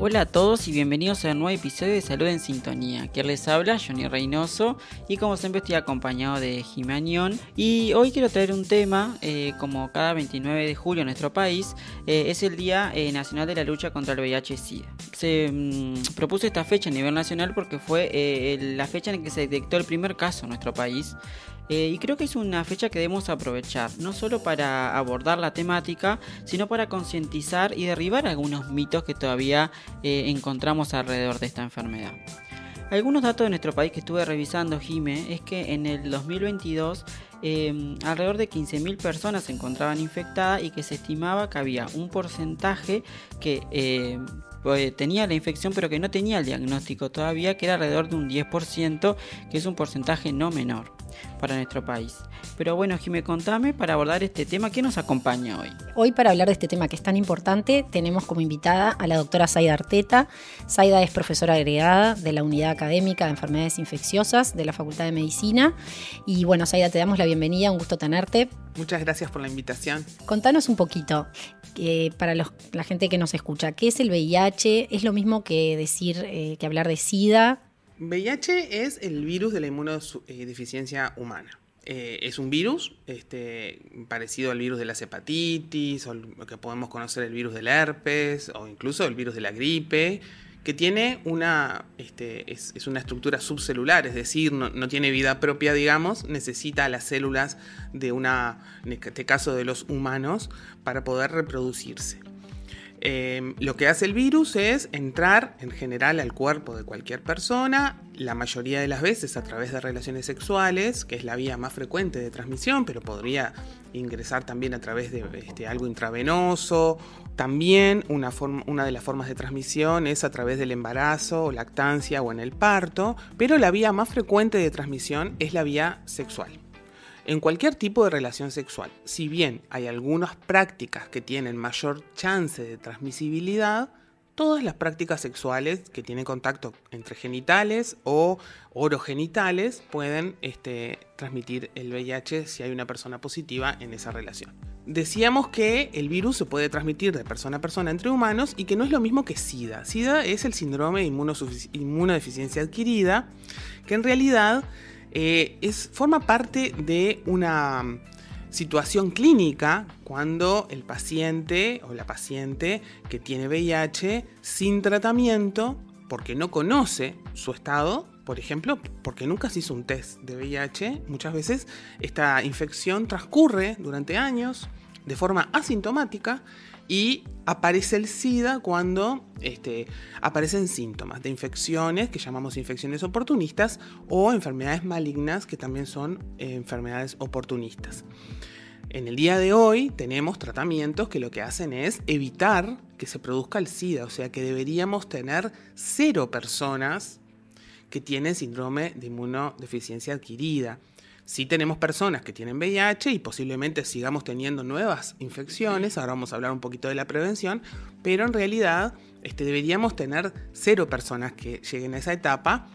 Hola a todos y bienvenidos a un nuevo episodio de Salud en Sintonía. Quien les habla, Johnny Reynoso, y como siempre estoy acompañado de Jimanión. Y hoy quiero traer un tema, como cada 29 de julio en nuestro país, es el Día Nacional de la Lucha contra el VIH-Sida. Se propuso esta fecha a nivel nacional porque fue la fecha en la que se detectó el primer caso en nuestro país. Y creo que es una fecha que debemos aprovechar, no solo para abordar la temática, sino para concientizar y derribar algunos mitos que todavía encontramos alrededor de esta enfermedad. Algunos datos de nuestro país que estuve revisando, Jime, es que en el 2022 alrededor de 15.000 personas se encontraban infectadas y que se estimaba que había un porcentaje que tenía la infección pero que no tenía el diagnóstico todavía, que era alrededor de un 10%, que es un porcentaje no menor para nuestro país. Pero bueno, Jimé, contame, para abordar este tema, ¿qué nos acompaña hoy? Hoy, para hablar de este tema que es tan importante, tenemos como invitada a la doctora Zaida Arteta. Zaida es profesora agregada de la Unidad Académica de Enfermedades Infecciosas de la Facultad de Medicina. Y bueno, Zaida, te damos la bienvenida, un gusto tenerte. Muchas gracias por la invitación. Contanos un poquito, para la gente que nos escucha, ¿qué es el VIH? ¿Es lo mismo que decir, que hablar de SIDA? VIH es el virus de la inmunodeficiencia humana. Es un virus parecido al virus de las hepatitis, o lo que podemos conocer el virus del herpes, o incluso el virus de la gripe, que tiene es una estructura subcelular, es decir, no tiene vida propia, digamos, necesita las células en este caso de los humanos, para poder reproducirse. Lo que hace el virus es entrar en general al cuerpo de cualquier persona, la mayoría de las veces a través de relaciones sexuales, que es la vía más frecuente de transmisión, pero podría ingresar también a través de algo intravenoso. También una de las formas de transmisión es a través del embarazo, o lactancia o en el parto, pero la vía más frecuente de transmisión es la vía sexual. En cualquier tipo de relación sexual, si bien hay algunas prácticas que tienen mayor chance de transmisibilidad, todas las prácticas sexuales que tienen contacto entre genitales o orogenitales pueden transmitir el VIH si hay una persona positiva en esa relación. Decíamos que el virus se puede transmitir de persona a persona entre humanos y que no es lo mismo que SIDA. SIDA es el síndrome de inmunodeficiencia adquirida, que en realidad forma parte de una situación clínica cuando el paciente o la paciente que tiene VIH sin tratamiento, porque no conoce su estado, por ejemplo, porque nunca se hizo un test de VIH, muchas veces esta infección transcurre durante años de forma asintomática y aparece el SIDA cuando aparecen síntomas de infecciones que llamamos infecciones oportunistas o enfermedades malignas que también son enfermedades oportunistas. En el día de hoy tenemos tratamientos que lo que hacen es evitar que se produzca el SIDA, o sea que deberíamos tener 0 personas que tienen síndrome de inmunodeficiencia adquirida. Sí tenemos personas que tienen VIH y posiblemente sigamos teniendo nuevas infecciones, ahora vamos a hablar un poquito de la prevención, pero en realidad deberíamos tener 0 personas que lleguen a esa etapa,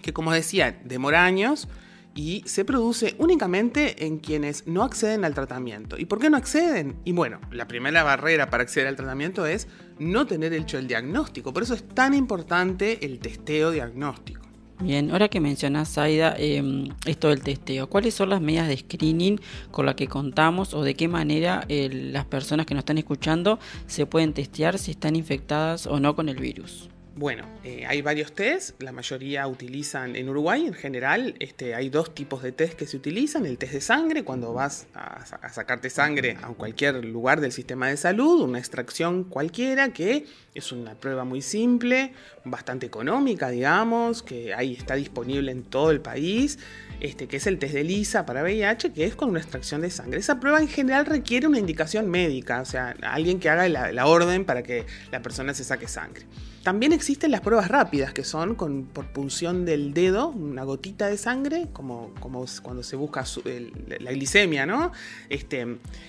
que como decía, demora años y se produce únicamente en quienes no acceden al tratamiento. ¿Y por qué no acceden? Y bueno, la primera barrera para acceder al tratamiento es no tener hecho el diagnóstico, por eso es tan importante el testeo diagnóstico. Bien, ahora que mencionas, Zaida, esto del testeo, ¿cuáles son las medidas de screening con las que contamos o de qué manera las personas que nos están escuchando se pueden testear si están infectadas o no con el virus? Bueno, hay varios test, la mayoría utilizan en Uruguay en general, hay 2 tipos de test que se utilizan, el test de sangre, cuando vas a sacarte sangre a cualquier lugar del sistema de salud, una extracción cualquiera, que es una prueba muy simple, bastante económica, digamos, que ahí está disponible en todo el país, que es el test de ELISA para VIH, que es con una extracción de sangre. Esa prueba en general requiere una indicación médica, o sea, alguien que haga la orden para que la persona se saque sangre. También existen las pruebas rápidas, que son por punción del dedo, una gotita de sangre, como cuando se busca la glicemia, ¿no?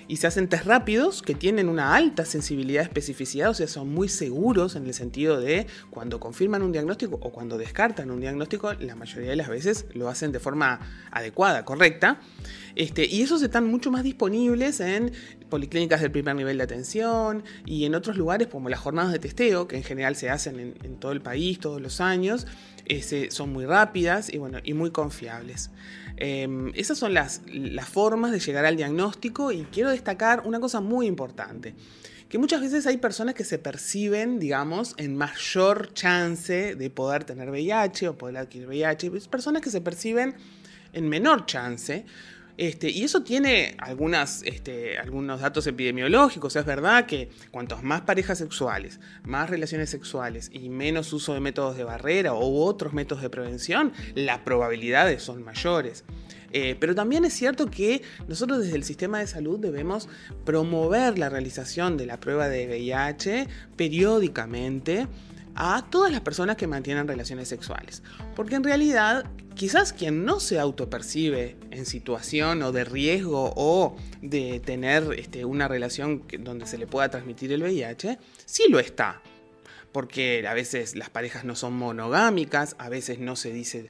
Y se hacen test rápidos que tienen una alta sensibilidad y especificidad, o sea, son muy seguros en el sentido de cuando confirman un diagnóstico o cuando descartan un diagnóstico, la mayoría de las veces lo hacen de forma adecuada, correcta. Y esos están mucho más disponibles en policlínicas del primer nivel de atención y en otros lugares como las jornadas de testeo, que en general se hacen en todo el país todos los años. Son muy rápidas y muy confiables. Esas son las formas de llegar al diagnóstico, y quiero destacar una cosa muy importante, que muchas veces hay personas que se perciben, digamos, en mayor chance de poder tener VIH o poder adquirir VIH, personas que se perciben en menor chance. Y eso tiene algunos datos epidemiológicos. Es verdad que cuantos más parejas sexuales, más relaciones sexuales y menos uso de métodos de barrera u otros métodos de prevención, las probabilidades son mayores. Pero también es cierto que nosotros desde el sistema de salud debemos promover la realización de la prueba de VIH periódicamente a todas las personas que mantienen relaciones sexuales. Porque en realidad, quizás quien no se autopercibe en situación o de riesgo o de tener una relación donde se le pueda transmitir el VIH, sí lo está. Porque a veces las parejas no son monogámicas, a veces no se dice,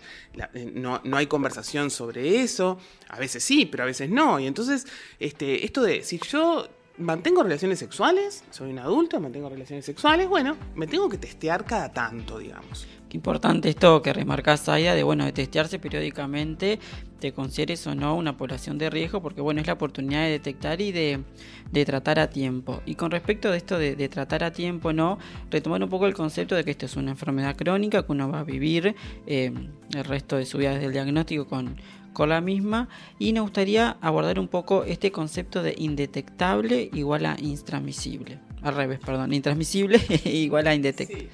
no hay conversación sobre eso, a veces sí, pero a veces no. Y entonces, esto de si yo mantengo relaciones sexuales, soy un adulto, mantengo relaciones sexuales, bueno, me tengo que testear cada tanto, digamos. Qué importante esto que remarcás, Zaida, de testearse periódicamente, te consideres o no una población de riesgo, porque es la oportunidad de detectar y de tratar a tiempo. Y con respecto de esto de tratar a tiempo, ¿no? Retomar un poco el concepto de que esto es una enfermedad crónica que uno va a vivir el resto de su vida desde el diagnóstico con la misma, y nos gustaría abordar un poco este concepto de indetectable igual a intransmisible. Al revés, perdón, intransmisible igual a indetectable.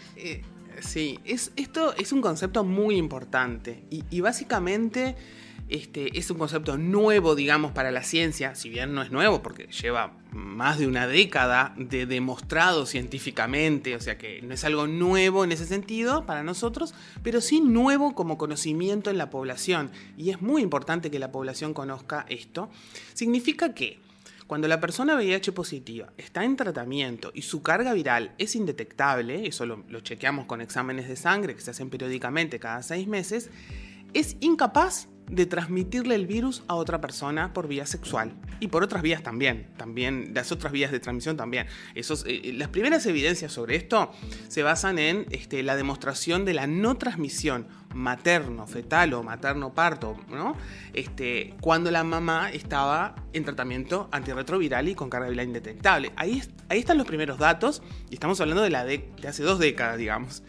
Sí, esto es un concepto muy importante y básicamente es un concepto nuevo, digamos, para la ciencia, si bien no es nuevo porque lleva más de una década de demostrado científicamente, o sea que no es algo nuevo en ese sentido para nosotros, pero sí nuevo como conocimiento en la población, y es muy importante que la población conozca esto. Significa que cuando la persona VIH positiva está en tratamiento y su carga viral es indetectable, eso lo chequeamos con exámenes de sangre que se hacen periódicamente cada 6 meses, es incapaz de transmitirle el virus a otra persona por vía sexual y por otras vías también las otras vías de transmisión también. Las primeras evidencias sobre esto se basan en la demostración de la no transmisión materno-fetal o materno-parto, ¿no? Cuando la mamá estaba en tratamiento antirretroviral y con carga viral indetectable. Ahí están los primeros datos, y estamos hablando de hace 2 décadas, digamos.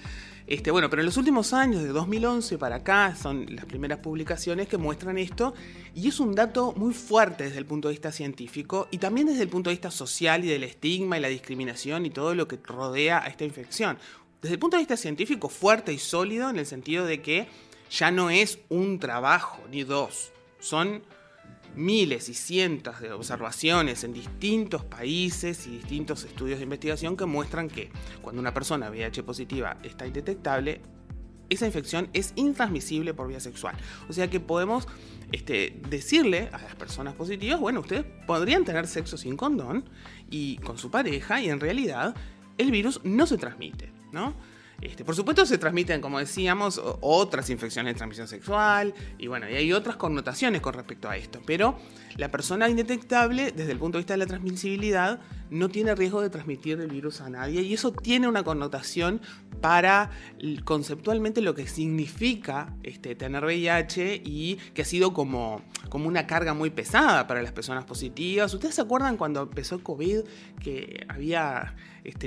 Pero en los últimos años, de 2011 para acá, son las primeras publicaciones que muestran esto, y es un dato muy fuerte desde el punto de vista científico y también desde el punto de vista social y del estigma y la discriminación y todo lo que rodea a esta infección. Desde el punto de vista científico, fuerte y sólido en el sentido de que ya no es un trabajo ni 2, son miles y cientos de observaciones en distintos países y distintos estudios de investigación que muestran que cuando una persona VIH positiva está indetectable, esa infección es intransmisible por vía sexual. O sea que podemos decirle a las personas positivas, bueno, ustedes podrían tener sexo sin condón y con su pareja, y en realidad el virus no se transmite, ¿no? Por supuesto se transmiten, como decíamos, otras infecciones de transmisión sexual y hay otras connotaciones con respecto a esto, pero la persona indetectable desde el punto de vista de la transmisibilidad no tiene riesgo de transmitir el virus a nadie, y eso tiene una connotación para conceptualmente lo que significa tener VIH, y que ha sido como una carga muy pesada para las personas positivas. ¿Ustedes se acuerdan cuando empezó el COVID que había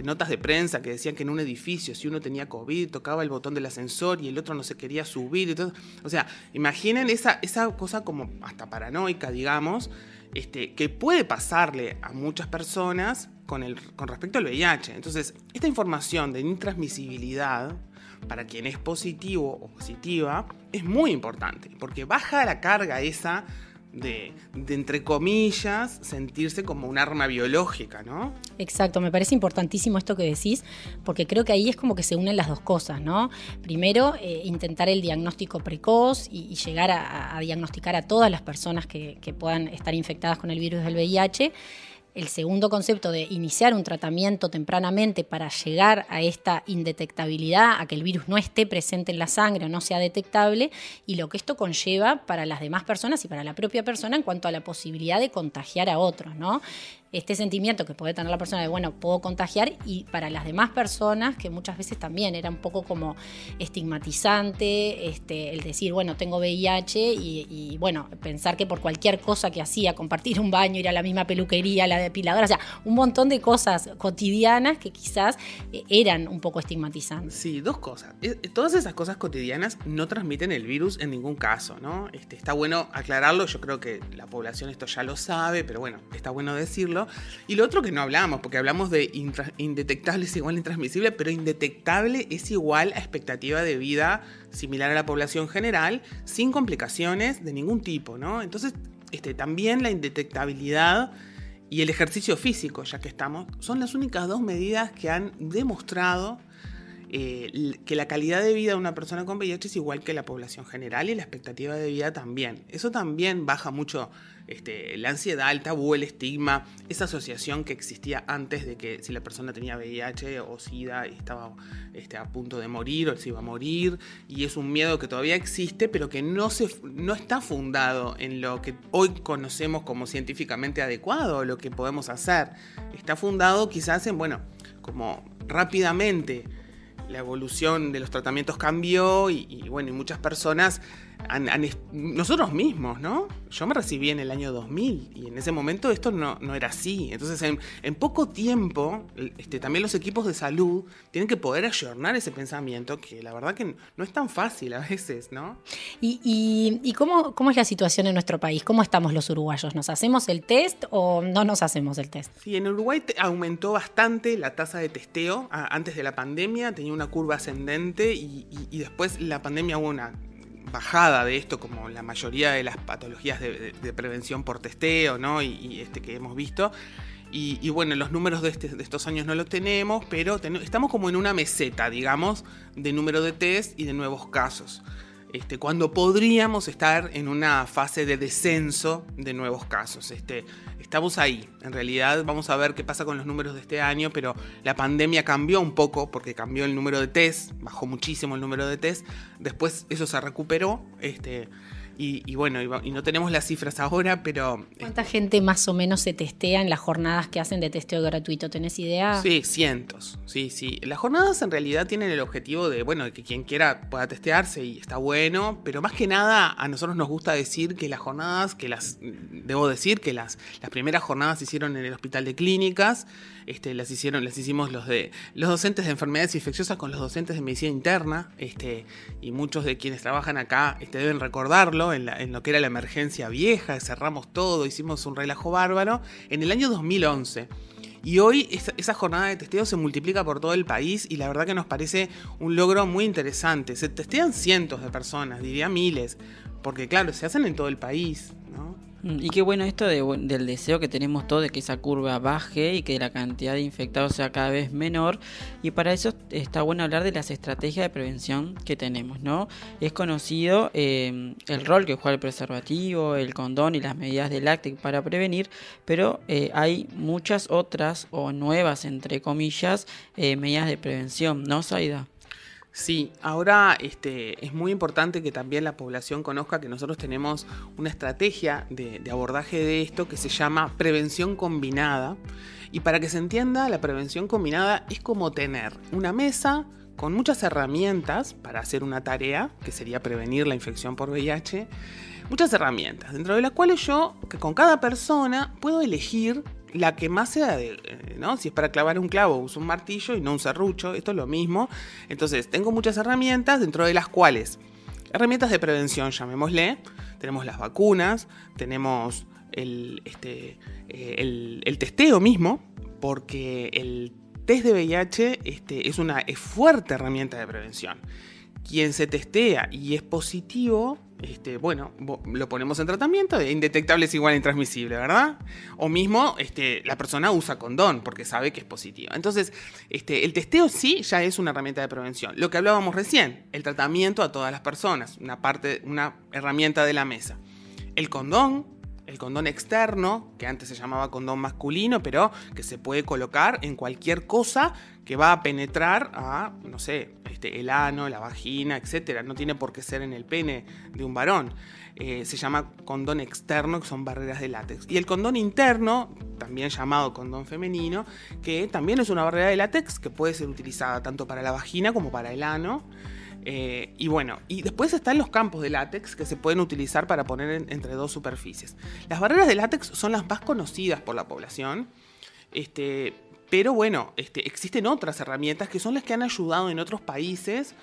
notas de prensa que decían que en un edificio, si uno tenía COVID, tocaba el botón del ascensor y el otro no se quería subir? O sea, imaginen esa cosa como hasta paranoica, digamos, que puede pasarle a muchas personas con respecto al VIH. Entonces, esta información de intransmisibilidad para quien es positivo o positiva es muy importante, porque baja la carga esa de entre comillas, sentirse como un arma biológica, ¿no? Exacto, me parece importantísimo esto que decís, porque creo que ahí es como que se unen las dos cosas, ¿no? Primero, intentar el diagnóstico precoz y llegar a diagnosticar a todas las personas que puedan estar infectadas con el virus del VIH. El segundo concepto de iniciar un tratamiento tempranamente para llegar a esta indetectabilidad, a que el virus no esté presente en la sangre o no sea detectable, y lo que esto conlleva para las demás personas y para la propia persona en cuanto a la posibilidad de contagiar a otros, ¿no? Este sentimiento que puede tener la persona de, bueno, puedo contagiar, y para las demás personas, que muchas veces también era un poco como estigmatizante, el decir, bueno, tengo VIH y bueno, pensar que por cualquier cosa que hacía, compartir un baño, ir a la misma peluquería, la depiladora, o sea, un montón de cosas cotidianas que quizás eran un poco estigmatizantes. Sí, dos cosas. Todas esas cosas cotidianas no transmiten el virus en ningún caso, ¿no? Está bueno aclararlo, yo creo que la población esto ya lo sabe, pero bueno, está bueno decirlo. Y lo otro que no hablamos, porque hablamos de indetectable es igual a intransmisible, pero indetectable es igual a expectativa de vida similar a la población general, sin complicaciones de ningún tipo, ¿no? Entonces, también la indetectabilidad y el ejercicio físico, ya que estamos, son las únicas dos medidas que han demostrado que la calidad de vida de una persona con VIH es igual que la población general, y la expectativa de vida también. Eso también baja mucho la ansiedad, el tabú, el estigma, esa asociación que existía antes de que si la persona tenía VIH o SIDA y estaba a punto de morir o se iba a morir, y es un miedo que todavía existe, pero que no está fundado en lo que hoy conocemos como científicamente adecuado, lo que podemos hacer. Está fundado quizás en, bueno, como rápidamente la evolución de los tratamientos cambió y bueno, y muchas personas, nosotros mismos, ¿no? Yo me recibí en el año 2000 y en ese momento esto no era así. Entonces, en poco tiempo, también los equipos de salud tienen que poder ayornar ese pensamiento, que la verdad que no es tan fácil a veces, ¿no? ¿Y cómo es la situación en nuestro país? ¿Cómo estamos los uruguayos? ¿Nos hacemos el test o no nos hacemos el test? Sí, en Uruguay aumentó bastante la tasa de testeo. Antes de la pandemia tenía una curva ascendente y después la pandemia hubo una bajada de esto, como la mayoría de las patologías de prevención por testeo, ¿no? Y que hemos visto. Y bueno, los números de estos años no los tenemos, pero estamos como en una meseta, digamos, de número de test y de nuevos casos. Cuando podríamos estar en una fase de descenso de nuevos casos. Estamos ahí. En realidad vamos a ver qué pasa con los números de este año, pero la pandemia cambió un poco porque cambió el número de test, bajó muchísimo el número de test. Después eso se recuperó. Y bueno, y no tenemos las cifras ahora, pero... ¿Cuánta gente más o menos se testea en las jornadas que hacen de testeo gratuito? ¿Tenés idea? Sí, cientos. Sí. Las jornadas en realidad tienen el objetivo de, bueno, de que quien quiera pueda testearse y está bueno, pero más que nada a nosotros nos gusta decir que las jornadas, debo decir que las primeras jornadas se hicieron en el Hospital de Clínicas, las hicimos los docentes de enfermedades infecciosas con los docentes de medicina interna, y muchos de quienes trabajan acá deben recordarlo, en lo que era la emergencia vieja, cerramos todo, hicimos un relajo bárbaro, en el año 2011. Y hoy esa jornada de testeo se multiplica por todo el país y la verdad que nos parece un logro muy interesante. Se testean cientos de personas, diría miles, porque claro, se hacen en todo el país, ¿no? Y qué bueno esto del deseo que tenemos todos de que esa curva baje y que la cantidad de infectados sea cada vez menor, y para eso está bueno hablar de las estrategias de prevención que tenemos, ¿no? Es conocido el rol que juega el preservativo, el condón y las medidas de lácteo para prevenir, pero hay muchas otras o nuevas, entre comillas, medidas de prevención, ¿no, Zaida? Sí, ahora es muy importante que también la población conozca que nosotros tenemos una estrategia de abordaje de esto que se llama prevención combinada. Y para que se entienda, la prevención combinada es como tener una mesa con muchas herramientas para hacer una tarea, que sería prevenir la infección por VIH. Muchas herramientas, dentro de las cuales yo, que con cada persona, puedo elegir la que más sea, ¿no? Si es para clavar un clavo, uso un martillo y no un serrucho, esto es lo mismo. Entonces, tengo muchas herramientas, dentro de las cuales, herramientas de prevención, llamémosle, tenemos las vacunas, tenemos el testeo mismo, porque el test de VIH es fuerte herramienta de prevención. Quien se testea y es positivo, bueno, lo ponemos en tratamiento, indetectable es igual a intransmisible, ¿verdad? O mismo la persona usa condón porque sabe que es positivo. Entonces, el testeo sí ya es una herramienta de prevención. Lo que hablábamos recién, el tratamiento a todas las personas, una herramienta de la mesa. El condón externo, que antes se llamaba condón masculino, pero que se puede colocar en cualquier cosa que va a penetrar a, no sé, el ano, la vagina, etc. No tiene por qué ser en el pene de un varón. Se llama condón externo, que son barreras de látex. Y el condón interno, también llamado condón femenino, que también es una barrera de látex que puede ser utilizada tanto para la vagina como para el ano. Y después están los campos de látex que se pueden utilizar para poner entre dos superficies. Las barreras de látex son las más conocidas por la población, pero bueno, existen otras herramientas que son las que han ayudado en otros países,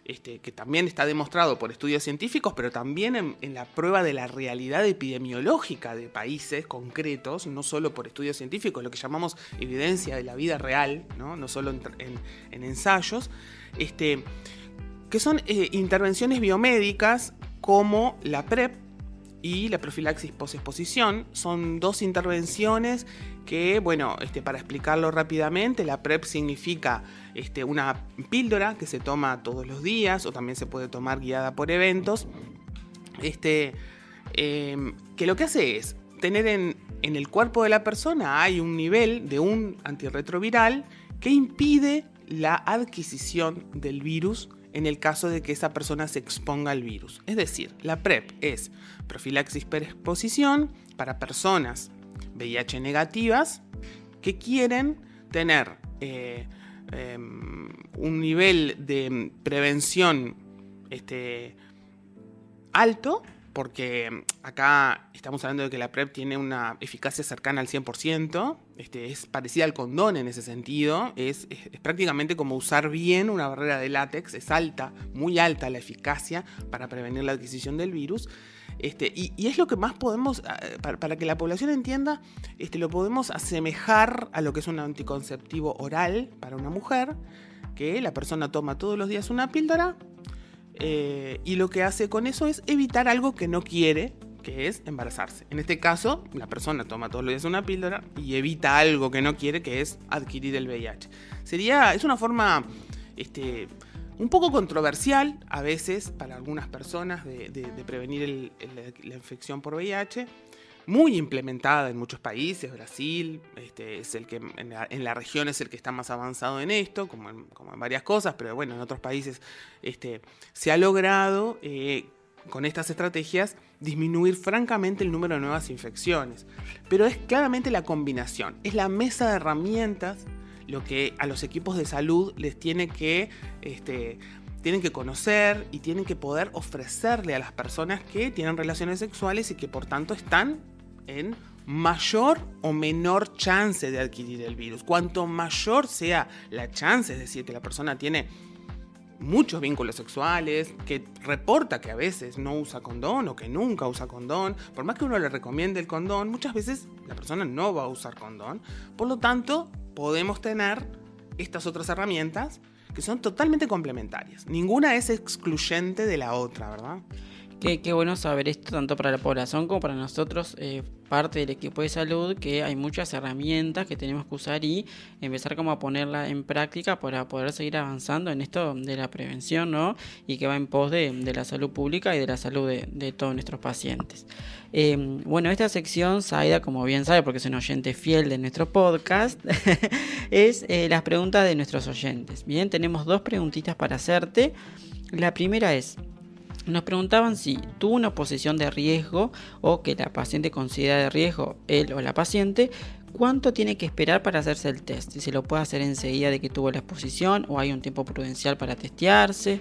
que también está demostrado por estudios científicos, pero también en la prueba de la realidad epidemiológica de países concretos, no solo por estudios científicos, lo que llamamos evidencia de la vida real, no solo en ensayos, que son intervenciones biomédicas como la PrEP y la profilaxis posexposición. Son dos intervenciones que, bueno, para explicarlo rápidamente, la PrEP significa una píldora que se toma todos los días o también se puede tomar guiada por eventos, que lo que hace es tener en el cuerpo de la persona hay un nivel de un antirretroviral que impide la adquisición del virus en el caso de que esa persona se exponga al virus. Es decir, la PrEP es profilaxis per exposición para personas VIH negativas que quieren tener un nivel de prevención alto, porque acá estamos hablando de que la PrEP tiene una eficacia cercana al 100%, es parecida al condón en ese sentido, es prácticamente como usar bien una barrera de látex, es alta, muy alta la eficacia para prevenir la adquisición del virus, y es lo que más podemos, para que la población entienda, lo podemos asemejar a lo que es un anticonceptivo oral para una mujer, que la persona toma todos los días una píldora, y lo que hace con eso es evitar algo que no quiere, que es embarazarse. En este caso, la persona toma todos los días una píldora y evita algo que no quiere, que es adquirir el VIH. Es una forma un poco controversial a veces para algunas personas de prevenir la infección por VIH. Muy implementada en muchos países. Brasil es el que en la región es el que está más avanzado en esto, como en varias cosas, pero bueno, en otros países se ha logrado con estas estrategias disminuir francamente el número de nuevas infecciones. Pero es claramente la combinación, es la mesa de herramientas lo que a los equipos de salud les tienen que conocer y tienen que poder ofrecerle a las personas que tienen relaciones sexuales y que por tanto están en mayor o menor chance de adquirir el virus. Cuanto mayor sea la chance, es decir, que la persona tiene muchos vínculos sexuales, que reporta que a veces no usa condón o que nunca usa condón, por más que uno le recomiende el condón, muchas veces la persona no va a usar condón. Por lo tanto, podemos tener estas otras herramientas que son totalmente complementarias. Ninguna es excluyente de la otra, ¿verdad? Qué bueno saber esto tanto para la población como para nosotros, parte del equipo de salud, que hay muchas herramientas que tenemos que usar y empezar como a ponerla en práctica para poder seguir avanzando en esto de la prevención, ¿no? Y que va en pos de la salud pública y de la salud de todos nuestros pacientes. Bueno, esta sección, Zaida, como bien sabe, porque es un oyente fiel de nuestro podcast, es las preguntas de nuestros oyentes. Bien, tenemos 2 preguntitas para hacerte. La primera es: nos preguntaban si tuvo una posición de riesgo o que la paciente considera de riesgo, él o la paciente, ¿cuánto tiene que esperar para hacerse el test? Si se lo puede hacer enseguida de que tuvo la exposición o hay un tiempo prudencial para testearse.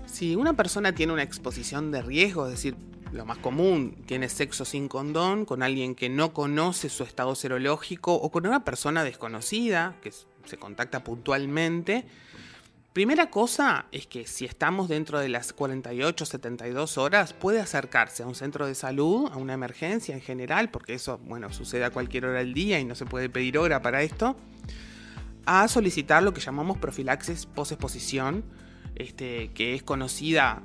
Si una persona tiene una exposición de riesgo, es decir, lo más común, tiene sexo sin condón con alguien que no conoce su estado serológico o con una persona desconocida que se contacta puntualmente, primera cosa es que si estamos dentro de las 48, 72 horas, puede acercarse a un centro de salud, a una emergencia en general, porque eso, bueno, sucede a cualquier hora del día y no se puede pedir hora para esto, a solicitar lo que llamamos profilaxis posexposición, que es conocida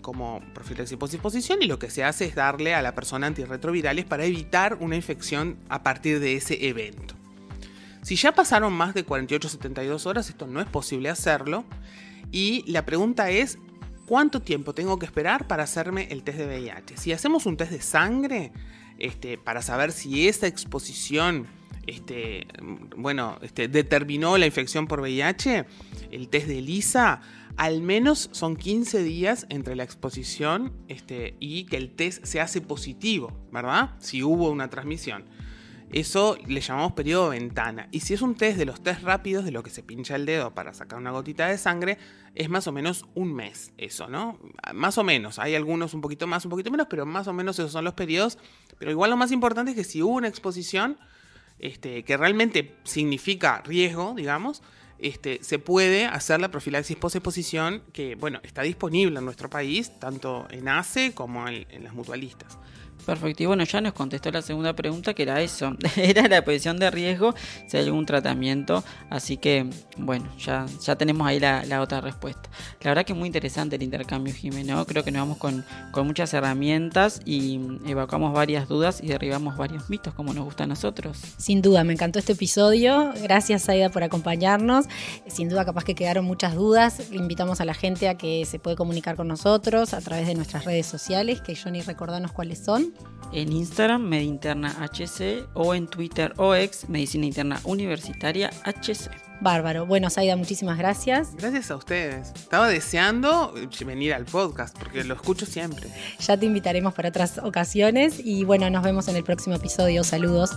como profilaxis posexposición, y lo que se hace es darle a la persona antirretrovirales para evitar una infección a partir de ese evento. Si ya pasaron más de 48-72 horas, esto no es posible hacerlo, y la pregunta es: ¿cuánto tiempo tengo que esperar para hacerme el test de VIH? Si hacemos un test de sangre, para saber si esa exposición determinó la infección por VIH, el test de ELISA, al menos son 15 días entre la exposición y que el test se hace positivo, ¿verdad? Si hubo una transmisión. Eso le llamamos periodo ventana. Y si es un test de los test rápidos, de lo que se pincha el dedo para sacar una gotita de sangre, es más o menos un mes eso, ¿no? Más o menos. Hay algunos un poquito más, un poquito menos, pero más o menos esos son los periodos. Pero igual lo más importante es que si hubo una exposición que realmente significa riesgo, digamos, se puede hacer la profilaxis posexposición, que, bueno, está disponible en nuestro país, tanto en ACE como en las mutualistas. Perfecto, y bueno, ya nos contestó la segunda pregunta, que era eso, era la posición de riesgo, si hay algún tratamiento, así que bueno, ya tenemos ahí la otra respuesta. La verdad que es muy interesante el intercambio, Jimeno, creo que nos vamos con muchas herramientas y evacuamos varias dudas y derribamos varios mitos como nos gusta a nosotros. Sin duda, me encantó este episodio, gracias Zaida por acompañarnos, sin duda capaz que quedaron muchas dudas, invitamos a la gente a que se puede comunicar con nosotros a través de nuestras redes sociales, que Johnny, recordanos cuáles son. En Instagram, Medinterna HC, o en Twitter o X, Medicina Interna Universitaria HC. Bárbaro. Bueno, Zaida, muchísimas gracias. Gracias a ustedes. Estaba deseando venir al podcast porque lo escucho siempre. Ya te invitaremos para otras ocasiones y bueno, nos vemos en el próximo episodio. Saludos.